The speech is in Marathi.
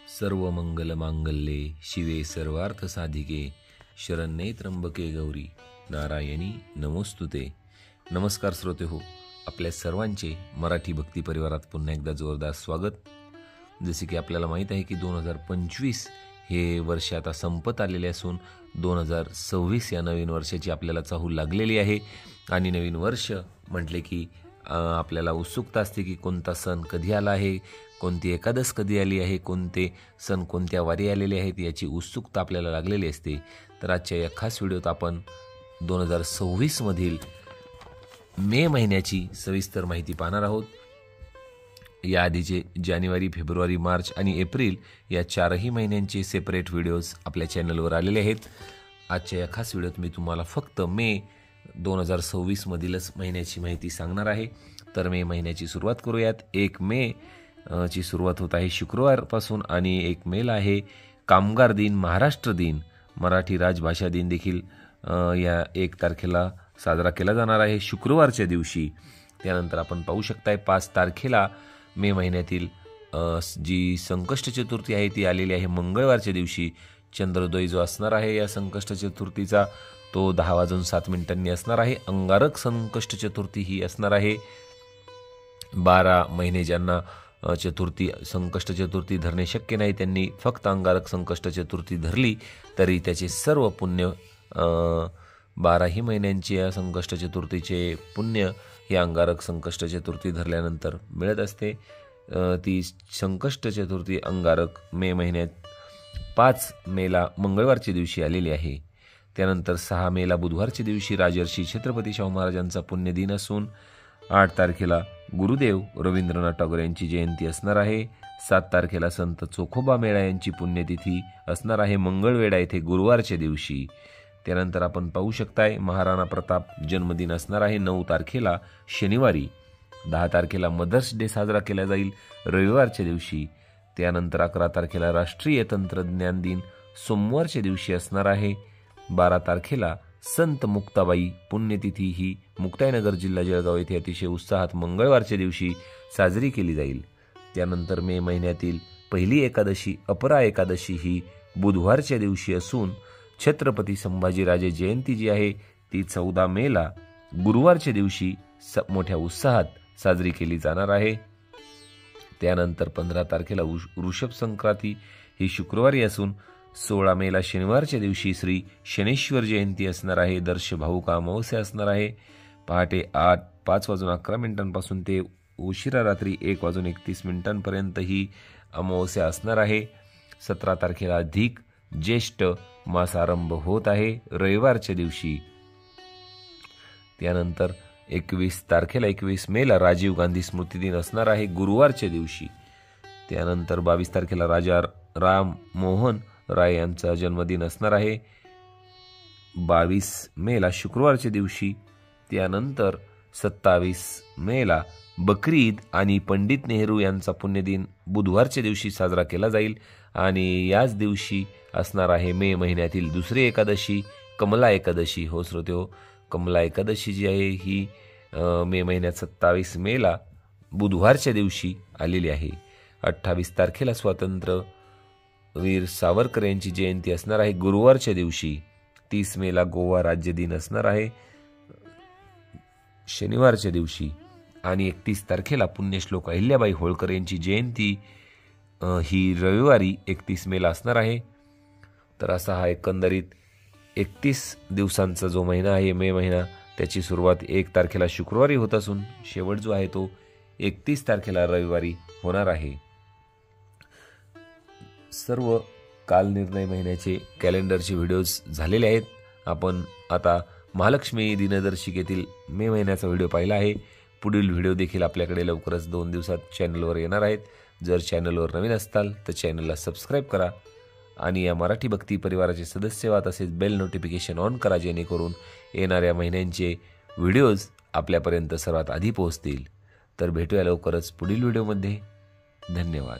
सर्व मंगल मांगल्ये शिवे सर्वार्थ साधिके शरण्ये त्र्यंबके गौरी नारायणी नमोस्तुते। नमस्कार श्रोते हो, आपल्या सर्वांचे मराठी भक्ती परिवारात पुन्हा एकदा जोरदार स्वागत। जसे की आपल्याला माहीत आहे की 2025 हे वर्ष आता संपत आलेले असून 2026 या नवीन वर्षाची आपल्याला चाहूल लागलेली आहे। आणि नवीन वर्ष म्हटले की आपल्याला उत्सुकता असते की कोणता सण कधी आला आहे, कोणती एकादश कधी आली आहे, कोणते सण कोणत्या वारी आलेले आहेत याची उत्सुकता आपल्याला लागलेली असते। तर आजच्या या खास व्हिडिओत आपण 2026 मधील मे महिन्याची सविस्तर माहिती पाहणार आहोत। या आधीचे जानेवारी, फेब्रुवारी, मार्च आणि एप्रिल या चारही महिन्यांचे सेपरेट व्हिडिओज आपल्या चॅनलवर आलेले आहेत। आजच्या या खास व्हिडिओत मी तुम्हाला फक्त मे 2026 मधीलच महिन्याची माहिती सांगणार आहे। तर मे महिन्याची सुरुवात करूयात। 1 मे ची सुरुवात होत आहे शुक्रवारपासून आणि 1 मेला आहे कामगार दिन, महाराष्ट्र दिन, मराठी राजभाषा दिन देखील या 1 तारखेला साजरा केला जाणार आहे शुक्रवारच्या दिवशी। त्यानंतर आपण पाहू शकताय 5 तारखेला मे महिन्यातील जी संकष्ट चतुर्थी आहे ती आलेली आहे मंगळवारच्या दिवशी। चंद्रोदय जो असणार आहे या संकष्ट चतुर्थीचा तो 10:07 असणार आहे। अंगारक संकष्ट चतुर्थी ही असणार आहे। 12 महिने ज्यांना संकष्ट चतुर्थी धरणे शक्य नाही त्यांनी फक्त अंगारक संकष्ट चतुर्थी धरली तरी त्याचे सर्व पुण्य 12ही महिन्यांची या संकष्ट चतुर्थीचे पुण्य हे अंगारक संकष्ट चतुर्थी धरल्यानंतर मिळत असते। ती संकष्ट चतुर्थी अंगारक मे महिन्यात 5 मेला मंगळवारच्या दिवशी आलेली आहे। त्यानंतर 6 मेला बुधवारच्या दिवशी राजर्षी छत्रपती शाहू महाराजांचा पुण्यदिन असून 8 तारखेला गुरुदेव रवींद्रनाथ टागोर यांची जयंती असणार आहे। 7 तारखेला संत चोखोबा मेळा यांची पुण्यतिथी असणार आहे मंगळवेढा येथे गुरुवारच्या दिवशी। त्यानंतर आपण पाहू शकताय महाराणा प्रताप जन्मदिन असणार आहे 9 तारखेला शनिवारी। 10 तारखेला मदर्स डे साजरा केला जाईल रविवारच्या दिवशी। त्यानंतर 11 तारखेला राष्ट्रीय तंत्रज्ञान दिन सोमवारच्या दिवशी असणार आहे। 12 तारखेला संत मुक्ताबाई पुण्यतिथी ही मुक्ताईनगर जिल्हा जळगाव येथे अतिशय उत्साहात मंगळवारच्या दिवशी साजरी केली जाईल। त्यानंतर मे महिन्यातील पहिली एकादशी अपरा एकादशी ही बुधवारच्या दिवशी असून छत्रपती संभाजीराजे जयंती जी आहे ती 14 मेला गुरुवारच्या दिवशी मोठ्या उत्साहात साजरी केली जाणार आहे। त्यानंतर 15 तारखेला वृषभ संक्रांती ही शुक्रवारी असून 16 मेला शनिवारच्या दिवशी श्री शनेश्वर जयंती असणार आहे। दर्श भाऊका अमावस्या असणार आहे। पहाटे 5:11 पासून ते उशिरा रात्री 1:31 पर्यंत ही अमावस्या असणार आहे। 17 तारखेला अधिक ज्येष्ठ मास आरंभ होत आहे रविवारच्या दिवशी। त्यानंतर 21 मेला राजीव गांधी स्मृती दिन असणार आहे गुरुवारच्या दिवशी। त्यानंतर 22 तारखेला राजा राम मोहन राय यांचा जन्मदिन असणार आहे 22 मेला शुक्रवारच्या दिवशी। त्यानंतर 27 मेला बकरी ईद आणि पंडित नेहरू यांचा पुण्यदिन बुधवारच्या दिवशी साजरा केला जाईल। आणि याच दिवशी असणार आहे मे महिन्यातील दुसरी एकादशी कमला एकादशी। हो श्रोत्यो, कमला एकादशी जी आहे ही मे महिन्यात 27 मेला बुधवारच्या दिवशी आलेली आहे। 28 तारखेला स्वातंत्र्यवीर सावरकर यांची जयंती असणार आहे गुरुवारच्या दिवशी। 30 मेला गोवा राज्य दिन असणार आहे शनिवारच्या दिवशी। आणि 31 तारखेला पुण्यश्लोक अहिल्याबाई होळकर यांची जयंती ही रविवारी 31 मेला असणार आहे। तर असा हा एकंदरीत 31 दिवसांचा जो महिना आहे मे महिना त्याची सुरुवात 1 तारखेला शुक्रवारी होत असून शेवट जो आहे तो 31 तारखेला रविवारी होणार आहे। सर्व कालनिर्णय महिन्याचे कॅलेंडरचे व्हिडिओज झालेले आहेत। आपण आता महालक्ष्मी दिनदर्शिकेतील मे महिन्याचा व्हिडिओ पाहिला आहे। पुढील व्हिडिओ देखील आपल्याकडे लवकरच 2 दिवसात चॅनलवर येणार आहेत। जर चॅनलवर नवीन असताल तर चॅनलला सबस्क्राईब करा आणि या मराठी भक्ती परिवाराचे सदस्य व्हा। तसेच बेल नोटिफिकेशन ऑन करा जेणेकरून येणाऱ्या महिन्यांचे व्हिडिओज आपल्यापर्यंत सर्वात आधी पोहोचतील। तर भेटूया लवकरच पुढील व्हिडिओमध्ये। धन्यवाद।